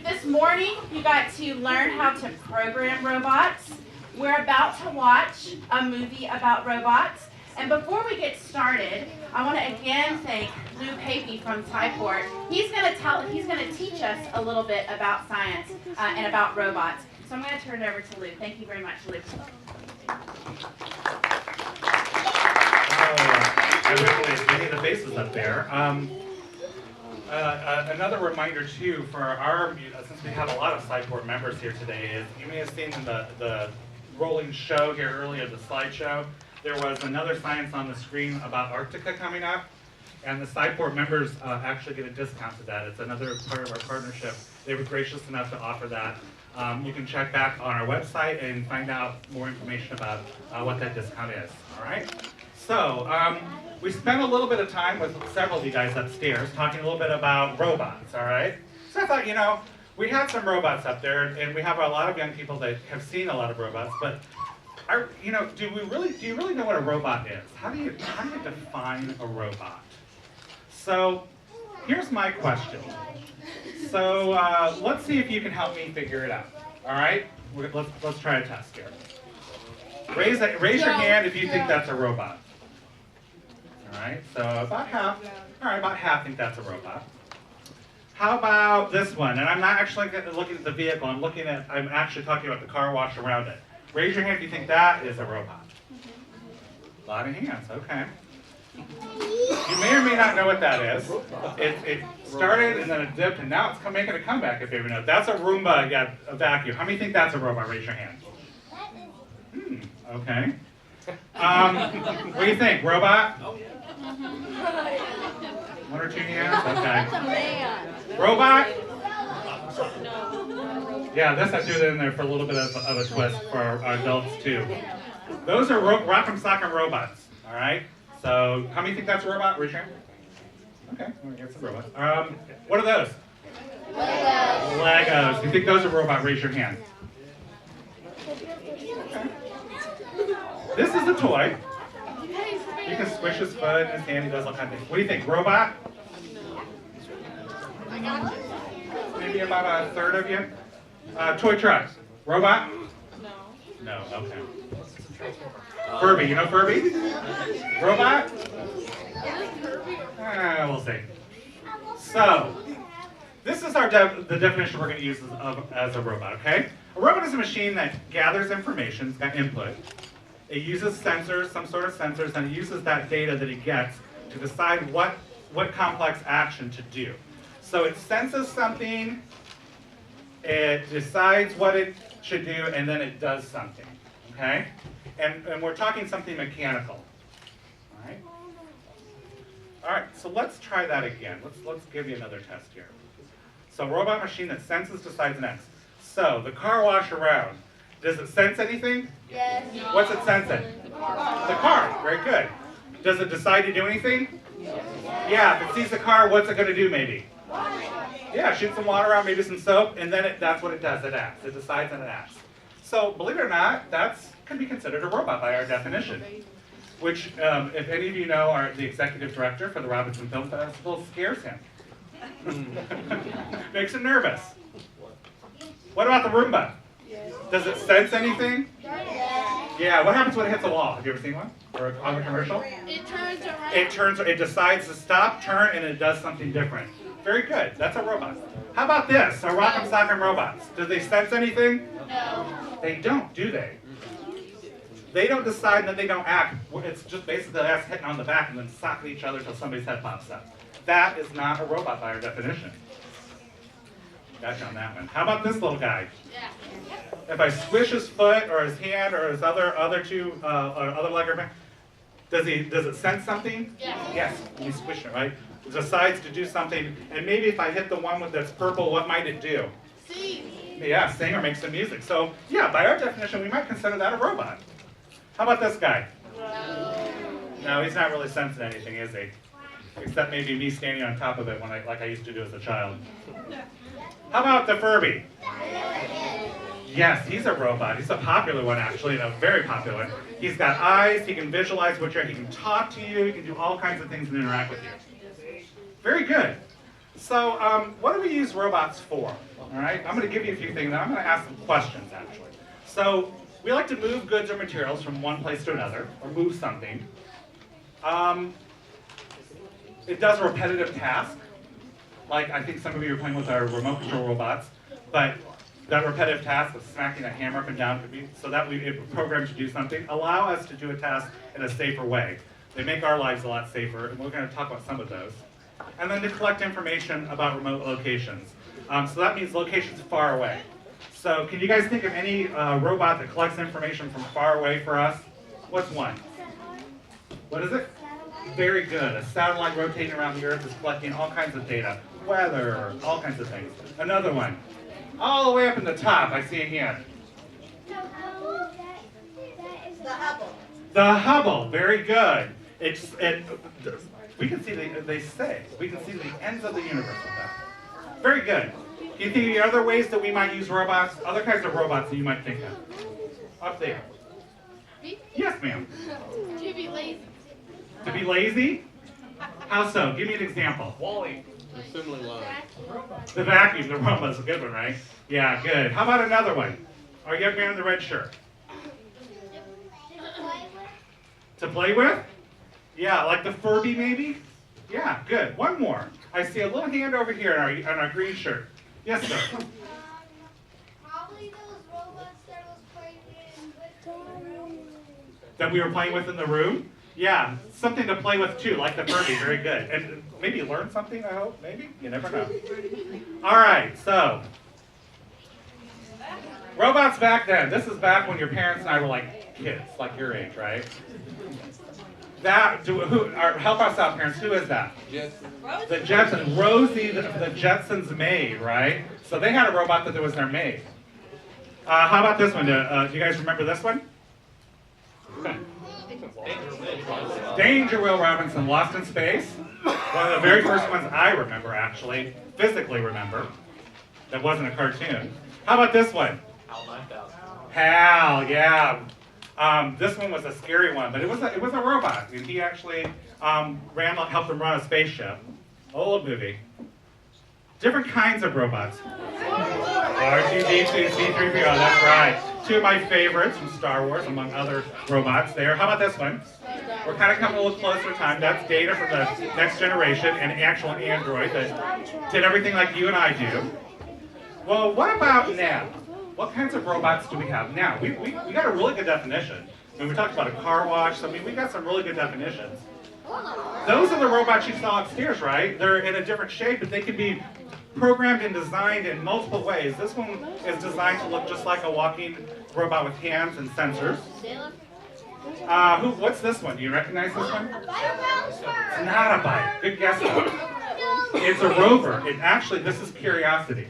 This morning you got to learn how to program robots. We're about to watch a movie about robots. And before we get started, I want to again thank Lou Papai from Sci-Port. He's going to teach us a little bit about science and about robots. So I'm going to turn it over to Lou. Thank you very much, Lou. I really appreciate the faces up there. Another reminder too for our, since we have a lot of Sci-Port members here today, is you may have seen in the rolling show here earlier, the slideshow, there was another science on the screen about Arctica coming up, and the Sci-Port members actually get a discount to that. It's another part of our partnership. They were gracious enough to offer that. You can check back on our website and find out more information about what that discount is, all right? So, we spent a little bit of time with several of you guys upstairs talking a little bit about robots, all right? So I thought, we have some robots up there, and we have a lot of young people that have seen a lot of robots, but do you really know what a robot is? How do you define a robot? So, here's my question. So, let's see if you can help me figure it out, all right? Let's try a test here. Raise your hand if you think that's a robot. All right, so about half. All right, about half think that's a robot. How about this one? And I'm not actually looking at the vehicle. I'm actually talking about the car wash around it. Raise your hand if you think that is a robot. A lot of hands. Okay. You may or may not know what that is. It started and then it dipped, and now it's making a comeback. If you ever know, that's a Roomba. Yeah, a vacuum. How many think that's a robot? Raise your hand. Okay. What do you think? Robot? One or two hands? Okay. Robot? Yeah, this I threw it in there for a little bit of a twist for our adults too. Those are Rock'em Sock'em robots. All right. So, how many think that's a robot? Raise your hand. Okay, we're gonna get some robots. What are those? Legos. Legos. You think those are robot? Raise your hand. Okay. This is a toy. You can squish his foot and his hand. He does all kinds of things. What do you think? Robot? I got you. Maybe about a third of you. Toy truck. Robot? No. No. Okay. Furby. You know Furby? Robot? We'll see. So, this is the definition we're going to use as a robot. Okay? A robot is a machine that gathers information. It's got input. It uses sensors, some sort of sensors, and it uses that data that it gets to decide what complex action to do. So it senses something, it decides what it should do, and then it does something, okay? And we're talking something mechanical, all right? All right, so let's try that again. Let's give you another test here. So robot machine that senses, decides, and acts. So the car wash around. Does it sense anything? Yes. What's it sensing? The car. Very good. Does it decide to do anything? Yes. Yeah, if it sees the car, what's it going to do maybe? Yeah, shoot some water out, maybe some soap, and then that's what it does. It acts. It decides and it acts. So believe it or not, that can be considered a robot by our definition, which, if any of you know, are the executive director for the Robinson Film Festival, scares him. Makes him nervous. What about the Roomba? Does it sense anything? Yeah, what happens when it hits a wall? Have you ever seen one? Or on a commercial? It turns around. It decides to stop, turn, and it does something different. Very good. That's a robot. How about this? Our Rock'em Sock'em robots. Do they sense anything? No. They don't, do they? They don't decide and then they don't act. It's just basically us hitting on the back and then socking each other until somebody's head pops up. That is not a robot by our definition. Gotcha on that one. How about this little guy? Yeah. If I squish his foot or his hand or his other leg or back, does it sense something? Yes. Yes. You squish it, right? It decides to do something, and maybe if I hit the one that's purple, what might it do? Sing. Yeah, sing or make some music. So yeah, by our definition, we might consider that a robot. How about this guy? No. No, he's not really sensing anything, is he? Except maybe me standing on top of it like I used to do as a child. How about the Furby? Yes, he's a robot. He's a popular one, actually, a very popular one. He's got eyes, he can visualize what you're, he can talk to you, he can do all kinds of things and interact with you. Very good. So what do we use robots for? All right, I'm going to give you a few things, and I'm going to ask some questions, actually. So we like to move goods or materials from one place to another, or move something. It does a repetitive task, like I think some of you are playing with our remote control robots, but that repetitive task of smacking a hammer up and down could be, so that it programmed to do something, allow us to do a task in a safer way. They make our lives a lot safer, and we're going to talk about some of those. And then to collect information about remote locations. So that means locations far away. So can you guys think of any robot that collects information from far away for us? What's one? What is it? Very good. A satellite rotating around the Earth is collecting all kinds of data. Weather, all kinds of things. Another one. All the way up in the top, I see a hand. The Hubble. The Hubble, very good. We can see we can see the ends of the universe with that. Very good. Do you think of any other ways that we might use robots? Other kinds of robots that you might think of? Up there. Me? Yes, ma'am. To be lazy. To be lazy? How so? Give me an example. Wally. Assembly line. The vacuum, the robot's a good one, right? Yeah, good. How about another one? Our young man in the red shirt. To play with? Yeah, like the Furby maybe? Yeah, good. One more. I see a little hand over here on our green shirt. Yes, sir. Probably those robots that was playing with the room. That we were playing with in the room? Yeah, something to play with too, like the Furby. Very good. And maybe learn something, I hope. Maybe? You never know. All right, so. Robots back then. This is back when your parents and I were like kids, like your age, right? Help us out, parents. Who is that? Jetson. The Jetsons. Rosie, the Jetsons' maid, right? So they had a robot that was their maid. How about this one? Do you guys remember this one? Okay. Danger Will Robinson, Lost in Space. One of the very first ones I remember, actually, physically remember. That wasn't a cartoon. How about this one? HAL 9000. HAL, yeah. This one was a scary one, but it was a robot. And he actually helped him run a spaceship. Old movie. Different kinds of robots. R2-D2, C-3PO, that's right. Two of my favorites from Star Wars, among other robots there. How about this one? We're kind of coming a little closer to time. That's Data from the Next Generation, an actual android that did everything like you and I do. Well, what about now? What kinds of robots do we have now? We got a really good definition. When we talked about a car wash, so, I mean, we got some really good definitions. Those are the robots you saw upstairs, right? They're in a different shape, but they can be programmed and designed in multiple ways. This one is designed to look just like a walking robot with hands and sensors. What's this one? Do you recognize this one? It's not a bike. Good guess, though. It's a rover. This is Curiosity.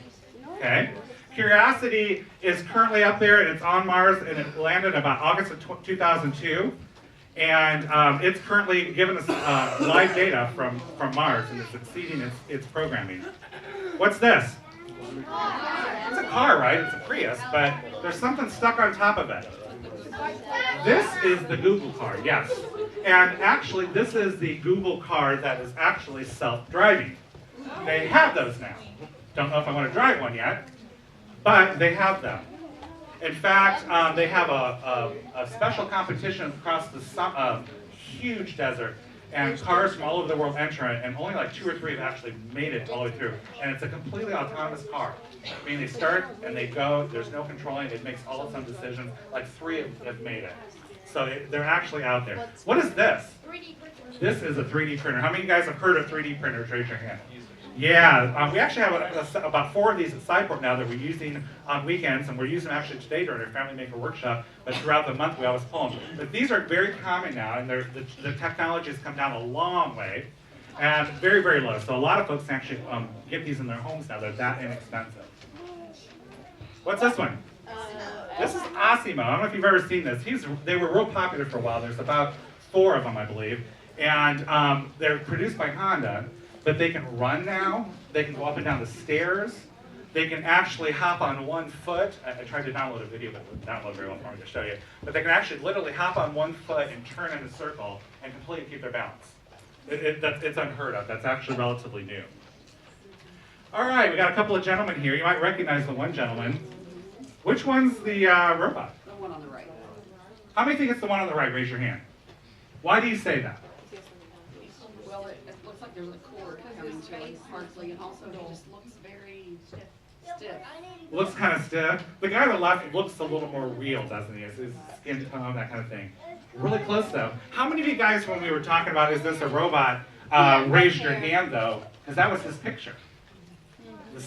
Okay? Curiosity is currently up there, and it's on Mars, and it landed about August of 2002. And it's currently given us live data from Mars, and it's exceeding its programming. What's this? It's a car, right? It's a Prius, but there's something stuck on top of it. This is the Google car, yes. And actually, this is the Google car that is actually self-driving. They have those now. Don't know if I want to drive one yet, but they have them. In fact, they have a special competition across the huge desert, and cars from all over the world enter it, and only like 2 or 3 have actually made it all the way through. And it's a completely autonomous car. I mean, they start and they go, there's no controlling, it makes all its own decisions. Like 3 have made it. So they're actually out there. What is this? 3D printer. This is a 3D printer. How many of you guys have heard of 3D printers? Raise your hand. Yeah, we actually have about 4 of these at Sci-Port now that we're using on weekends, and we're using them actually today during our Family Maker Workshop, but throughout the month we always pull them. But these are very common now, and the technology has come down a long way, and very, very low. So a lot of folks actually get these in their homes now. They're that inexpensive. What's this one? This is Osimo. I don't know if you've ever seen this. They were real popular for a while. There's about 4 of them, I believe, and they're produced by Honda. But they can run now, they can go up and down the stairs, they can actually hop on 1 foot. I tried to download a video, but it wouldn't download very well for me to show you. But they can actually literally hop on 1 foot and turn in a circle and completely keep their balance. It's unheard of. That's actually relatively new. All right, we got a couple of gentlemen here. You might recognize the one gentleman. Which one's the robot? The one on the right. How many think it's the one on the right? Raise your hand. Why do you say that? Well, it looks like there's a cord coming to it partly, and also it just looks very stiff. Looks kind of stiff. The guy on the left looks a little more real, doesn't he? His skin tone, that kind of thing. Really close, though. How many of you guys, when we were talking about is this a robot, raised your hand, though? Because that was his picture.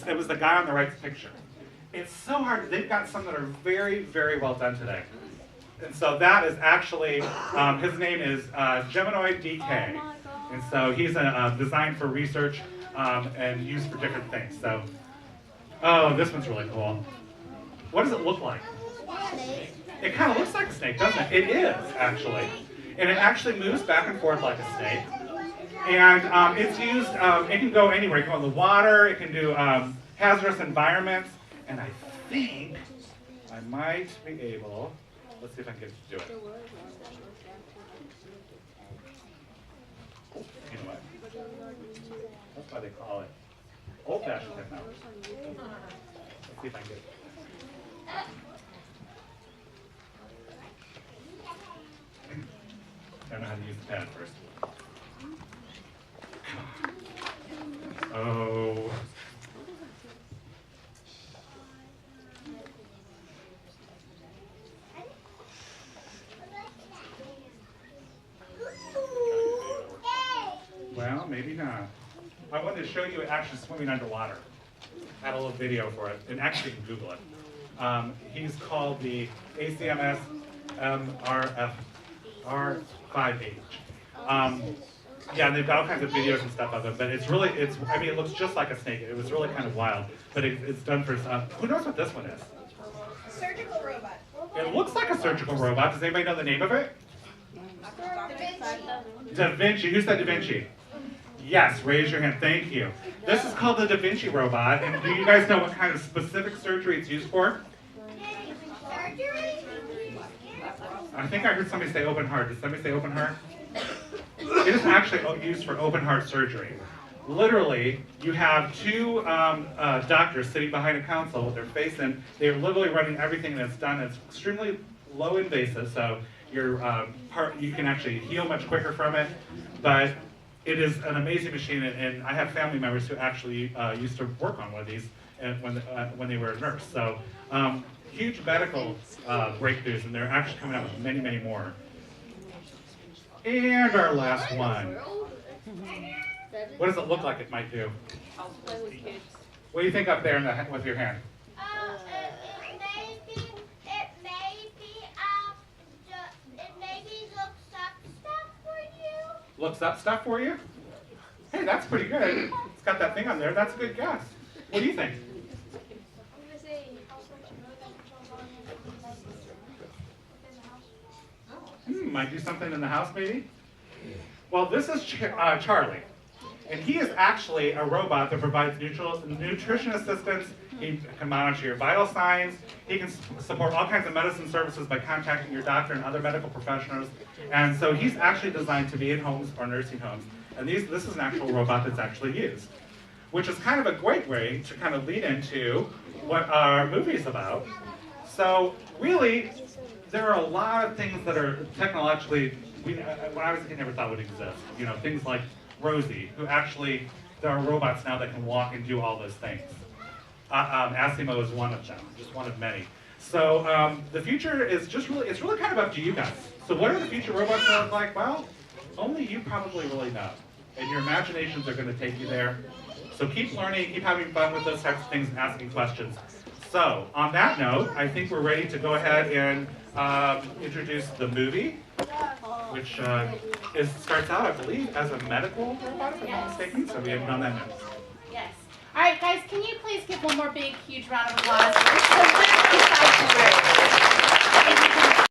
It was the guy on the right's picture. It's so hard. They've got some that are very, very well done today. And so that is actually, his name is Geminoid DK. And so he's designed for research and used for different things. So, oh, this one's really cool. What does it look like? It kind of looks like a snake, doesn't it? It is, actually. And it actually moves back and forth like a snake. And it's used, it can go anywhere. It can go in the water, it can do hazardous environments. And I think I might be able, let's see if I can get it to do it. You know what? That's why they call it old-fashioned technology. Let's see if I can get it. I don't know how to use the pad first. Oh. Well, maybe not. I wanted to show you it actually swimming underwater. I had a little video for it, and actually you can Google it. He's called the ACMS R5H. Yeah, and they've got all kinds of videos and stuff of it, but it's really, I mean, it looks just like a snake. It was really kind of wild, but it's done for, who knows what this one is? Surgical robot. It looks like a surgical robot. Does anybody know the name of it? Da Vinci. Who said Da Vinci? Yes, raise your hand. Thank you. This is called the Da Vinci robot, and do you guys know what kind of specific surgery it's used for? Surgery? I think I heard somebody say open heart. Did somebody say open heart? It is actually used for open heart surgery. Literally, you have two doctors sitting behind a console with their face in. They're literally running everything that's done. It's extremely low invasive, so you can actually heal much quicker from it. But it is an amazing machine, and I have family members who actually used to work on one of these when they were a nurse. So huge medical breakthroughs, and they're actually coming out with many, many more. And our last one. What does it look like it might do? What do you think up there with your hand? It looks up stuff for you. Looks up stuff for you? Hey, that's pretty good. It's got that thing on there. That's a good guess. What do you think? Might do something in the house, maybe? Well, this is Charlie. And he is actually a robot that provides nutrition assistance. He can monitor your vital signs. He can support all kinds of medicine services by contacting your doctor and other medical professionals. And so he's actually designed to be in homes or nursing homes. And this is an actual robot that's actually used, which is kind of a great way to kind of lead into what our movie is about. So really, there are a lot of things that are technologically, when I was a kid, never thought would exist. You know, things like Rosie, who actually, there are robots now that can walk and do all those things. Asimo is one of them, just one of many. So the future is just really, it's really kind of up to you guys. So what are the future robots going to look like? Well, only you probably really know. And your imaginations are going to take you there. So keep learning, keep having fun with those types of things and asking questions. So on that note, I think we're ready to go ahead and introduce the movie, which starts out, I believe, as a medical robot, if I'm not mistaken. So we haven't done that note. Yes. All right, guys, can you please give one more big, huge round of applause? It's a literally Sci-Port. Thank you so much.